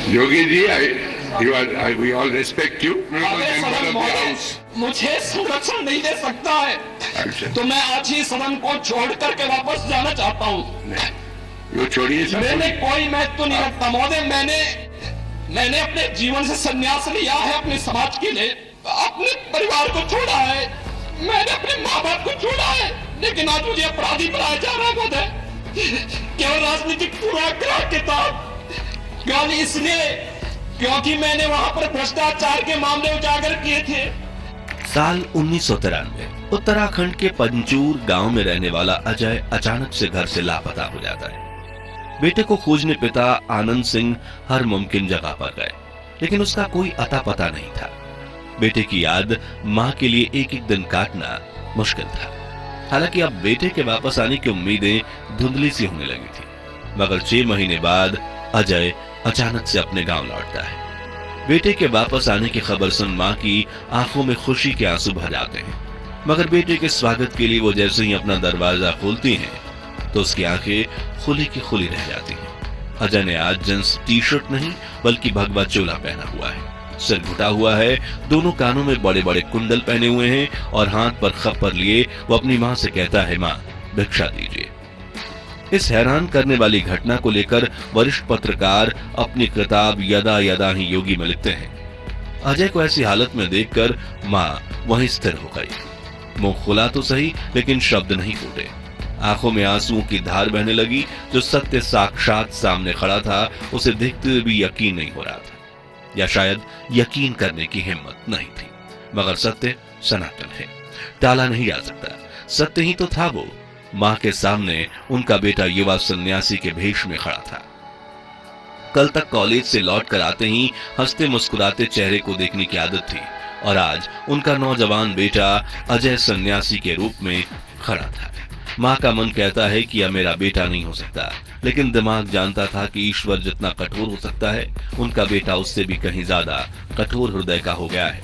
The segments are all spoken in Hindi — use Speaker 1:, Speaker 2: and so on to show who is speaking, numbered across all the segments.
Speaker 1: Yogi ji, we all respect you.
Speaker 2: मुझे संरक्षण नहीं दे सकता है, तो मैं आज ही सदन को छोड़ करके वापस जाना चाहता हूँ।
Speaker 1: वो छोड़िए सर।
Speaker 2: मैंने कोई महत्व नहीं रखता महोदय। मैंने अपने जीवन से संन्यास लिया है, अपने समाज के लिए, अपने परिवार को छोड़ा है, मैंने अपने माँ बाप को छोड़ा है, लेकिन आज मुझे अपराधी बनाया जा रहा है महोदय, केवल राजनीतिक पूर्वाग्रह के तहत। गाली इसलिए क्योंकि मैंने वहां पर भ्रष्टाचार के मामले उजागर किए थे।
Speaker 3: साल 1993 उत्तराखंड के पंचूर गांव में रहने वाला अजय अचानक से घर से लापता हो जाता है। बेटे को खोजने पिता आनंद सिंह हर मुमकिन जगह पर गए, लेकिन उसका कोई अता पता नहीं था। बेटे की याद मां के लिए एक एक दिन काटना मुश्किल था। हालांकि अब बेटे के वापस आने की उम्मीदें धुंधली सी होने लगी थी, मगर 6 महीने बाद अजय अचानक से अपने गांव लौटता है। बेटे के वापस आने की खबर सुन मां की आंखों में खुशी के आंसू भर जाते हैं, मगर बेटे के स्वागत के लिए वो जैसे ही अपना दरवाजा खोलती हैं तो उसकी आंखें खुली की खुली रह जाती हैं। अजय ने आज जींस टी शर्ट नहीं बल्कि भगवा चोला पहना हुआ है, सिर घुटा हुआ है, दोनों कानों में बड़े बड़े कुंडल पहने हुए हैं और हाथ पर खप्पर लिए वो अपनी मां से कहता है, मां भिक्षा दीजिए। इस हैरान करने वाली घटना को लेकर वरिष्ठ पत्रकार अपनी किताब यदा यदा ही योगी में लिखते हैं। अजय को ऐसी हालत में देखकर मां वहीं स्थिर हो गई। मुंह खुला तो सही, लेकिन शब्द नहीं फूटे। आंखों में आंसुओं की धार बहने लगी। जो सत्य साक्षात सामने खड़ा था उसे देखते हुए भी यकीन नहीं हो रहा था, या शायद यकीन करने की हिम्मत नहीं थी। मगर सत्य सनातन है, टाला नहीं जा सकता। सत्य ही तो था वो। मां के सामने उनका बेटा युवा सन्यासी के भेष में खड़ा था। कल तक कॉलेज से लौट कर आते ही हंसते मुस्कुराते चेहरे को देखने की आदत थी, और आज उनका नौजवान बेटा अजय सन्यासी के रूप में खड़ा था। मां का मन कहता है कि यह मेरा बेटा नहीं हो सकता, लेकिन दिमाग जानता था कि ईश्वर जितना कठोर हो सकता है, उनका बेटा उससे भी कहीं ज्यादा कठोर हृदय का हो गया है।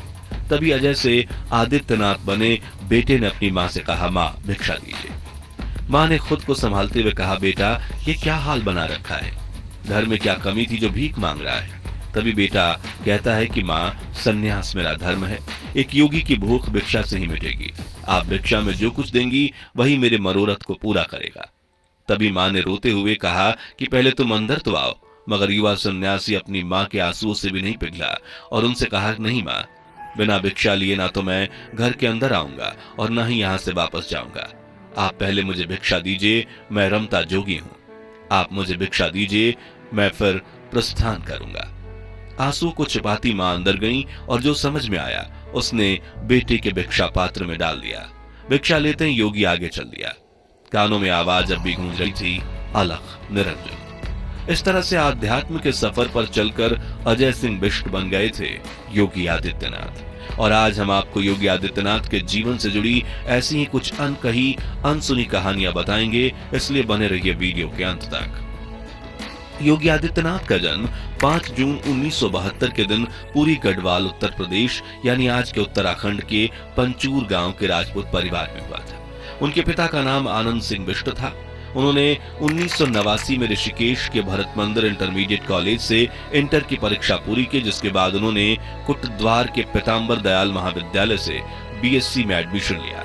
Speaker 3: तभी अजय से आदित्यनाथ बने बेटे ने अपनी मां से कहा, मां भिक्षा दीजिए। मां ने खुद को संभालते हुए कहा, बेटा ये क्या हाल बना रखा है, घर में क्या कमी थी जो भीख मांग रहा है। तभी बेटा कहता है कि मां सन्यास मेरा धर्म है, एक योगी की भूख भिक्षा से ही मिटेगी, आप भिक्षा में जो कुछ देंगी वही मेरे मनोरथ को पूरा करेगा। तभी मां ने रोते हुए कहा कि पहले तुम अंदर तो आओ, मगर युवा सन्यासी अपनी मां के आंसुओं से भी नहीं पिघला और उनसे कहा, नहीं मां, बिना भिक्षा लिए ना तो मैं घर के अंदर आऊंगा और ना ही यहां से वापस जाऊंगा। आप पहले मुझे भिक्षा दीजिए, मैं रमता जोगी हूं। आप मुझे भिक्षा दीजिए, मैं फिर प्रस्थान करूंगा। आंसू को छिपाती मां अंदर गई और जो समझ में आया उसने बेटे के भिक्षा पात्र में डाल दिया। भिक्षा लेते ही योगी आगे चल दिया। कानों में आवाज अब भी गूंज रही थी, अलख निरंजन। इस तरह से आध्यात्म के सफर पर चलकर अजय सिंह बिष्ट बन गए थे योगी आदित्यनाथ। और आज हम आपको योगी आदित्यनाथ के जीवन से जुड़ी ऐसी ही कुछ अनकही अनसुनी कहानियां बताएंगे, इसलिए बने रहिए वीडियो के अंत तक। योगी आदित्यनाथ का जन्म 5 जून 1972 के दिन पूरी गढ़वाल उत्तर प्रदेश यानी आज के उत्तराखंड के पंचूर गांव के राजपूत परिवार में हुआ था। उनके पिता का नाम आनंद सिंह बिष्ट था। उन्होंने 1989 में ऋषिकेश के भरत मंदिर इंटरमीडिएट कॉलेज से इंटर की परीक्षा पूरी की, जिसके बाद उन्होंने कुटद्वार के पीताम्बर दयाल महाविद्यालय से बीएससी में एडमिशन लिया,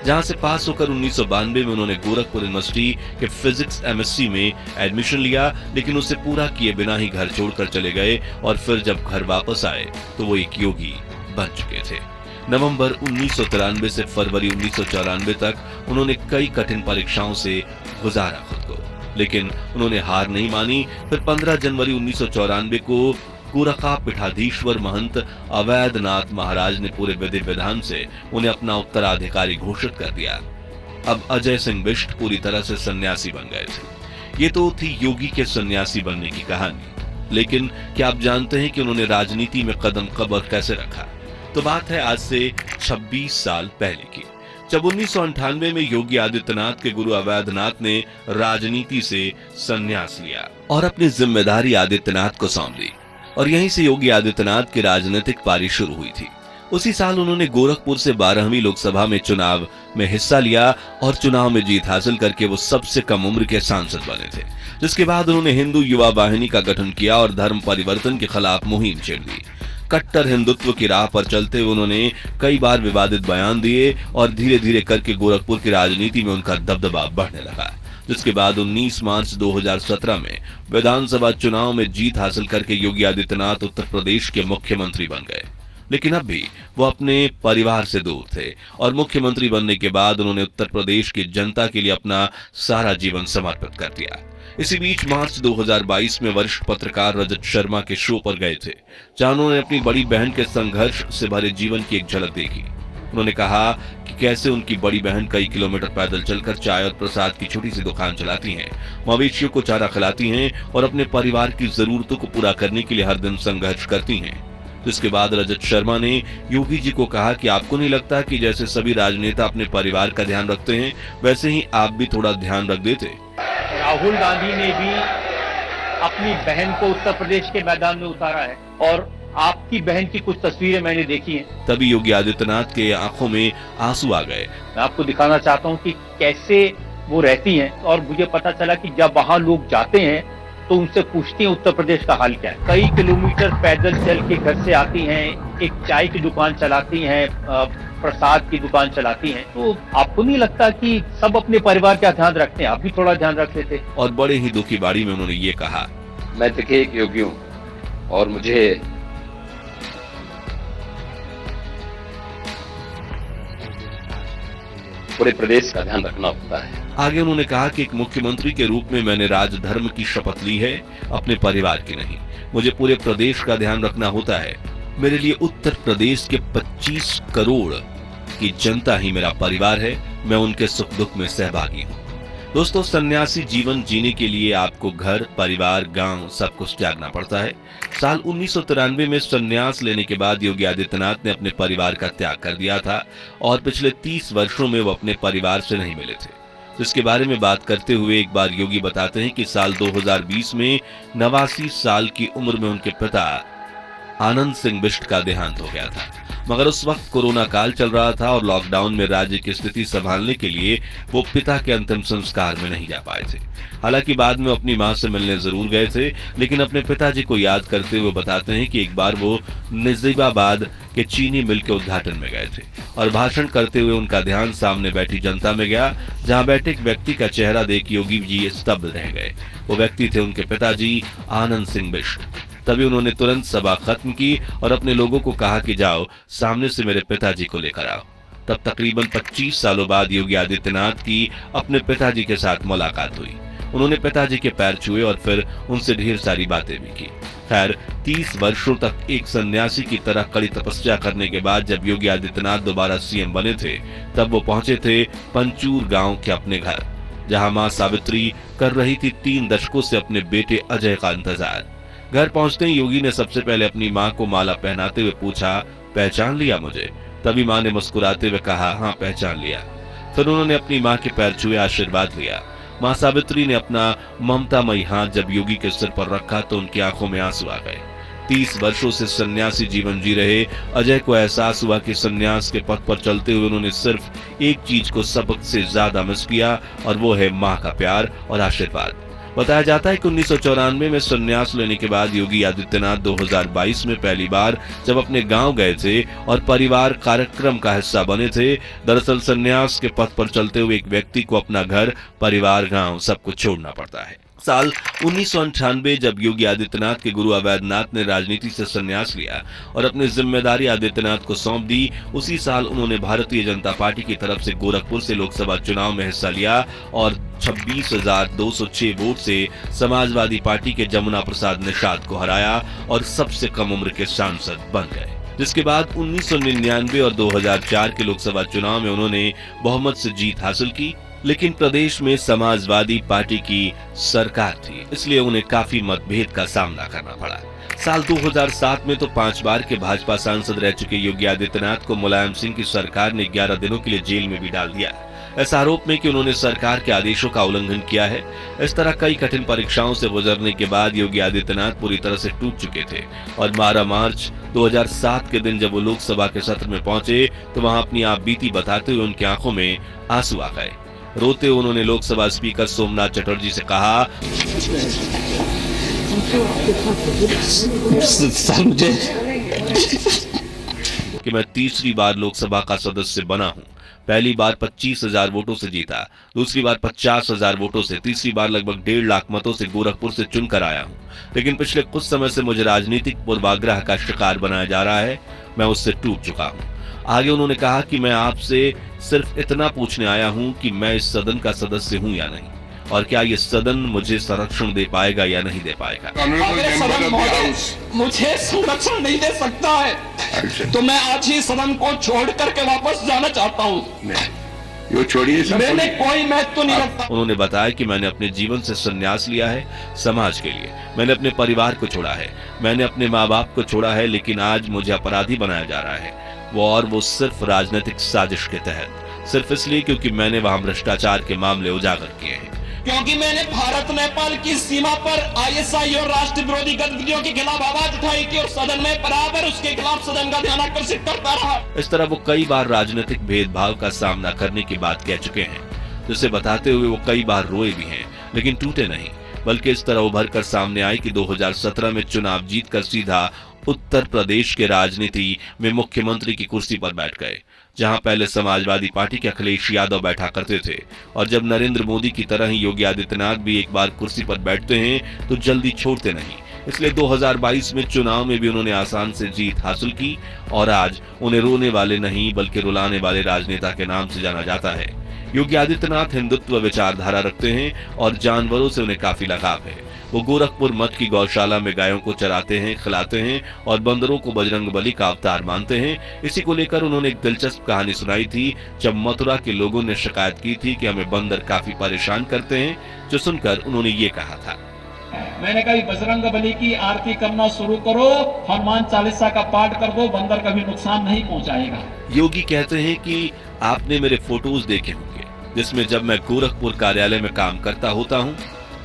Speaker 3: जहां से पास होकर 1992 में उन्होंने गोरखपुर यूनिवर्सिटी के फिजिक्स एमएससी में एडमिशन लिया, लेकिन उसे पूरा किए बिना ही घर छोड़कर चले गए। और फिर जब घर वापस आए तो वो एक योगी बन चुके थे। नवंबर 1993 से फरवरी 1994 तक उन्होंने कई कठिन परीक्षाओं से गुजारा खुद को, लेकिन उन्होंने हार नहीं मानी। फिर 15 जनवरी 1994 को गोरखा पीठाधीश्वर महंत अवैधनाथ महाराज ने पूरे विधि विधान से उन्हें अपना उत्तराधिकारी घोषित कर दिया। अब अजय सिंह बिष्ट पूरी तरह से सन्यासी बन गए थे। ये तो थी योगी के सन्यासी बनने की कहानी, लेकिन क्या आप जानते हैं कि उन्होंने राजनीति में कदम कब और कैसे रखा? तो बात है आज से 26 साल पहले की, जब 1998 में योगी आदित्यनाथ के गुरु अवैधनाथ ने राजनीति से संन्यास लिया और अपनी जिम्मेदारी आदित्यनाथ को सौंप दी। और यहीं से योगी आदित्यनाथ की राजनीतिक पारी शुरू हुई थी। उसी साल उन्होंने गोरखपुर से 12वीं लोकसभा में चुनाव में हिस्सा लिया और चुनाव में जीत हासिल करके वो सबसे कम उम्र के सांसद बने थे, जिसके बाद उन्होंने हिंदू युवा वाहिनी का गठन किया और धर्म परिवर्तन के खिलाफ मुहिम छेड़ दी। कट्टर हिंदुत्व की राह पर चलते हुए उन्होंने कई बार विवादित बयान दिए और धीरे धीरे करके गोरखपुर की राजनीति में उनका दबदबा बढ़ने लगा, जिसके बाद 19 मार्च 2017 में विधानसभा चुनाव में जीत हासिल करके योगी आदित्यनाथ उत्तर प्रदेश के मुख्यमंत्री बन गए। लेकिन अब भी वो अपने परिवार से दूर थे और मुख्यमंत्री बनने के बाद उन्होंने उत्तर प्रदेश की जनता के लिए अपना सारा जीवन समर्पित कर दिया। इसी बीच मार्च 2022 में वरिष्ठ पत्रकार रजत शर्मा के शो पर गए थे, जहां उन्होंने अपनी बड़ी बहन के संघर्ष से भरे जीवन की एक झलक देखी। उन्होंने कहा कि कैसे उनकी बड़ी बहन कई किलोमीटर पैदल चलकर चाय और प्रसाद की छोटी सी दुकान चलाती हैं, मवेशियों को चारा खिलाती हैं और अपने परिवार की जरूरतों को पूरा करने के लिए हर दिन संघर्ष करती हैं। तो इसके बाद रजत शर्मा ने योगी जी को कहा कि आपको नहीं लगता कि जैसे सभी राजनेता अपने परिवार का ध्यान रखते हैं, वैसे ही आप भी थोड़ा ध्यान रख देते।
Speaker 4: राहुल गांधी ने भी अपनी बहन को उत्तर प्रदेश के मैदान में उतारा है और आपकी बहन की कुछ तस्वीरें मैंने देखी हैं।
Speaker 3: तभी योगी आदित्यनाथ के आंखों में आंसू आ गए।
Speaker 4: मैं आपको दिखाना चाहता हूं कि कैसे वो रहती हैं और मुझे पता चला कि जब वहां लोग जाते हैं तो उनसे पूछती हैं उत्तर प्रदेश का हाल क्या है। कई किलोमीटर पैदल चल के घर से आती हैं, एक चाय की दुकान चलाती हैं, प्रसाद की दुकान चलाती हैं। तो आपको नहीं लगता कि सब अपने परिवार का ध्यान रखते हैं, आप भी थोड़ा ध्यान रख लेते।
Speaker 3: और बड़े ही दुखी बाड़ी में उन्होंने ये कहा,
Speaker 5: मैं देखिए एक योगी हूँ और मुझे पूरे प्रदेश का ध्यान रखना होता है।
Speaker 3: आगे उन्होंने कहा कि एक मुख्यमंत्री के रूप में मैंने राजधर्म की शपथ ली है, अपने परिवार की नहीं। मुझे पूरे प्रदेश का ध्यान रखना होता है। मेरे लिए उत्तर प्रदेश के 25 करोड़ की जनता ही मेरा परिवार है। मैं उनके सुख दुख में सहभागी हूँ। दोस्तों, सन्यासी जीवन जीने के लिए आपको घर, परिवार, गांव सब कुछ त्यागना पड़ता है। साल 1993 में संन्यास लेने के बाद योगी आदित्यनाथ ने अपने परिवार का त्याग कर दिया था और पिछले 30 वर्षों में वो अपने परिवार से नहीं मिले थे। तो इसके बारे में बात करते हुए एक बार योगी बताते हैं कि साल 2020 में 89 साल की उम्र में उनके पिता आनंद सिंह बिष्ट का देहांत हो गया था, मगर उस वक्त कोरोना काल चल रहा था और लॉकडाउन में राज्य की स्थिति संभालने के लिए वो पिता के अंतिम संस्कार में नहीं जा पाए थे। हालांकि बाद में अपनी मां से मिलने जरूर गए थे, लेकिन अपने पिताजी को याद करते हुए बताते हैं कि एक बार वो नजीबाबाद के चीनी मिल के उद्घाटन में गए थे और भाषण करते हुए उनका ध्यान सामने बैठी जनता में गया, जहां बैठे एक व्यक्ति का चेहरा देख योगी जी स्तब्ध रह गए। वो व्यक्ति थे उनके पिताजी आनंद सिंह बिष्ट। तभी उन्होंने तुरंत सभा खत्म की और अपने लोगों को कहा कि जाओ सामने से मेरे पिताजी को लेकर आओ। तब तकरीबन 25 सालों बाद योगी आदित्यनाथ की अपने पिताजी के साथ मुलाकात हुई। उन्होंने पिताजी के पैर छुए और फिर उनसे ढेर सारी बातें भी की। खैर, 30 वर्षों तक एक सन्यासी की तरह कड़ी तपस्या करने के बाद जब योगी आदित्यनाथ दोबारा सीएम बने थे, तब वो पहुंचे थे पंचूर गांव के अपने घर, जहां मां सावित्री कर रही थी 3 दशकों से अपने बेटे अजय का इंतजार। घर पहुंचते ही योगी ने सबसे पहले अपनी मां को माला पहनाते हुए पूछा, पहचान लिया मुझे? तभी मां ने मुस्कुराते हुए कहा, हाँ पहचान लिया। फिर उन्होंने अपनी मां के पैर छुए आशीर्वाद लिया। मां सावित्री ने अपना ममतामयी हाथ जब योगी के सिर पर रखा तो उनकी आंखों में आंसू आ गए। 30 वर्षों से सन्यासी जीवन जी रहे अजय को एहसास हुआ कि सन्यास के पथ पर चलते हुए उन्होंने सिर्फ एक चीज को सबसे ज्यादा मिस किया, और वो है मां का प्यार और आशीर्वाद। बताया जाता है कि 1994 में संन्यास लेने के बाद योगी आदित्यनाथ 2022 में पहली बार जब अपने गांव गए थे और परिवार कार्यक्रम का हिस्सा बने थे। दरअसल संन्यास के पथ पर चलते हुए एक व्यक्ति को अपना घर, परिवार, गांव सब कुछ छोड़ना पड़ता है। साल 1998 जब योगी आदित्यनाथ के गुरु अवैधनाथ ने राजनीति से संन्यास लिया और अपनी जिम्मेदारी आदित्यनाथ को सौंप दी, उसी साल उन्होंने भारतीय जनता पार्टी की तरफ से गोरखपुर से लोकसभा चुनाव में हिस्सा लिया और 26,206 वोट से समाजवादी पार्टी के जमुना प्रसाद निषाद को हराया और सबसे कम उम्र के सांसद बन गए। जिसके बाद 1999 और 2004 के लोकसभा चुनाव में उन्होंने बहुमत से जीत हासिल की, लेकिन प्रदेश में समाजवादी पार्टी की सरकार थी, इसलिए उन्हें काफी मतभेद का सामना करना पड़ा। साल 2007 में तो 5 बार के भाजपा सांसद रह चुके योगी आदित्यनाथ को मुलायम सिंह की सरकार ने 11 दिनों के लिए जेल में भी डाल दिया। इस आरोप में कि उन्होंने सरकार के आदेशों का उल्लंघन किया है। इस तरह कई कठिन परीक्षाओं से गुजरने के बाद योगी आदित्यनाथ पूरी तरह से टूट चुके थे और 12 मार्च 2007 के दिन जब वो लोकसभा के सत्र में पहुंचे तो वहां अपनी आपबीती बताते हुए उनकी आंखों में आंसू आ गए। रोते उन्होंने लोकसभा स्पीकर सोमनाथ चटर्जी से कहा,
Speaker 2: सर मुझे
Speaker 3: कि मैं तीसरी बार लोकसभा का सदस्य बना हूं। पहली बार 25,000 वोटों से जीता, दूसरी बार 50,000 वोटों से, तीसरी बार लगभग 1.5 लाख मतों से गोरखपुर से चुनकर आया हूं। लेकिन पिछले कुछ समय से मुझे राजनीतिक पूर्वाग्रह का शिकार बनाया जा रहा है। मैं उससे टूट चुका हूं। आगे उन्होंने कहा कि मैं आपसे सिर्फ इतना पूछने आया हूं कि मैं इस सदन का सदस्य हूं या नहीं, और क्या ये सदन मुझे संरक्षण दे पाएगा या नहीं दे पाएगा।
Speaker 2: अगर सदन मुझे संरक्षण नहीं दे सकता है तो मैं आज ही सदन को छोड़ करके वापस जाना चाहता हूँ।
Speaker 1: यो छोड़िए सर।
Speaker 2: मैंने कोई महत्व नहीं रखता।
Speaker 3: उन्होंने बताया कि मैंने अपने जीवन से संन्यास लिया है समाज के लिए। मैंने अपने परिवार को छोड़ा है, मैंने अपने माँ बाप को छोड़ा है, लेकिन आज मुझे अपराधी बनाया जा रहा है, वो सिर्फ राजनीतिक साजिश के तहत, सिर्फ इसलिए क्योंकि मैंने वहां भ्रष्टाचार के मामले उजागर किए हैं।
Speaker 2: क्योंकि मैंने भारत नेपाल की सीमा पर आईएसआई और राष्ट्र विरोधी गतिविधियों के खिलाफ आवाज उठाई थी और सदन में बराबर उसके खिलाफ सदन का ध्यान आकर्षित करता रहा।
Speaker 3: इस तरह वो कई बार राजनीतिक भेदभाव का सामना करने की बात कह चुके हैं, जिसे बताते हुए वो कई बार रोए भी हैं, लेकिन टूटे नहीं, बल्कि इस तरह उभर कर सामने आई कि 2017 में चुनाव जीतकर सीधा उत्तर प्रदेश के राजनीति में मुख्यमंत्री की कुर्सी पर बैठ गए, जहां पहले समाजवादी पार्टी के अखिलेश यादव बैठा करते थे। और जब नरेंद्र मोदी की तरह ही योगी आदित्यनाथ भी एक बार कुर्सी पर बैठते हैं तो जल्दी छोड़ते नहीं। इसलिए 2022 में चुनाव में भी उन्होंने आसान से जीत हासिल की और आज उन्हें रोने वाले नहीं बल्कि रुलाने वाले राजनेता के नाम से जाना जाता है। योगी आदित्यनाथ हिंदुत्व विचारधारा रखते हैं और जानवरों से उन्हें काफी लगाव है। वो गोरखपुर मठ की गौशाला में गायों को चराते हैं, खिलाते हैं और बंदरों को बजरंगबली का अवतार मानते हैं। इसी को लेकर उन्होंने एक दिलचस्प कहानी सुनाई थी जब मथुरा के लोगों ने शिकायत की थी कि हमें बंदर काफी परेशान करते हैं, जो सुनकर उन्होंने ये कहा था,
Speaker 6: मैंने कहा बजरंगबली की आरती करना शुरू करो, हनुमान चालीसा का पाठ कर दो, बंदर कभी नुकसान नहीं पहुंचाएगा।
Speaker 3: योगी कहते हैं कि आपने मेरे फोटोज देखे होंगे जिसमें जब मैं गोरखपुर कार्यालय में काम करता होता हूँ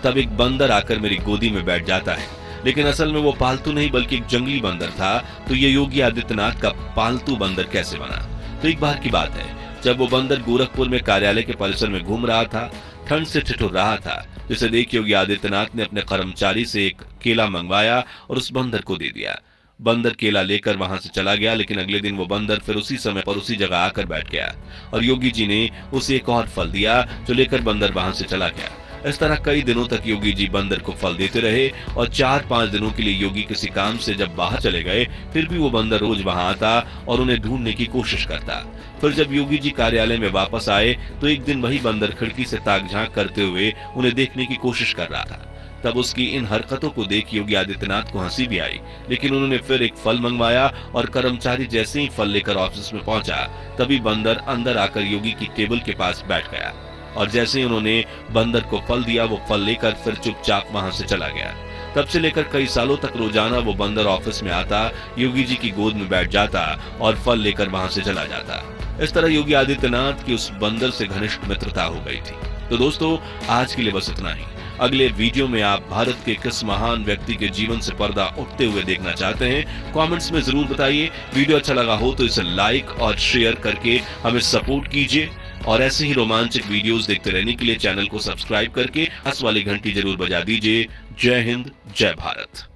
Speaker 3: तब एक बंदर आकर मेरी गोदी में बैठ जाता है, लेकिन असल में वो पालतू नहीं बल्कि एक जंगली बंदर था। तो ये योगी आदित्यनाथ का पालतू बंदर कैसे बना? तो एक बार की बात है जब वो बंदर गोरखपुर में कार्यालय के परिसर में घूम रहा था, ठंड से ठिठुर रहा था, जिसे देख योगी आदित्यनाथ ने अपने कर्मचारी से एक केला मंगवाया और उस बंदर को दे दिया। बंदर केला लेकर वहां से चला गया, लेकिन अगले दिन वो बंदर फिर उसी समय पर उसी जगह आकर बैठ गया और योगी जी ने उसे एक और फल दिया जो लेकर बंदर वहां से चला गया। इस तरह कई दिनों तक योगी जी बंदर को फल देते रहे और 4-5 दिनों के लिए योगी किसी काम से जब बाहर चले गए फिर भी वो बंदर रोज वहां आता और उन्हें ढूंढने की कोशिश करता। फिर जब योगी जी कार्यालय में वापस आए तो एक दिन वही बंदर खिड़की से ताक झांक करते हुए उन्हें देखने की कोशिश कर रहा था। तब उसकी इन हरकतों को देख योगी आदित्यनाथ को हंसी भी आई, लेकिन उन्होंने फिर एक फल मंगवाया और कर्मचारी जैसे ही फल लेकर ऑफिस में पहुंचा तभी बंदर अंदर आकर योगी की टेबल के पास बैठ गया और जैसे ही उन्होंने बंदर को फल दिया वो फल लेकर फिर चुपचाप वहां से चला गया। तब से लेकर कई सालों तक रोजाना वो बंदर ऑफिस में आता, योगी जी की गोद में बैठ जाता और फल लेकर वहां से चला जाता। इस तरह योगी आदित्यनाथ की उस बंदर से घनिष्ठ मित्रता हो गई थी। तो दोस्तों आज के लिए बस इतना ही। अगले वीडियो में आप भारत के किस महान व्यक्ति के जीवन से पर्दा उठते हुए देखना चाहते हैं, कमेंट्स में जरूर बताइए। वीडियो अच्छा लगा हो तो इसे लाइक और शेयर करके हमें सपोर्ट कीजिए और ऐसे ही रोमांचक वीडियोस देखते रहने के लिए चैनल को सब्सक्राइब करके हंस वाली घंटी जरूर बजा दीजिए। जय हिंद, जय भारत।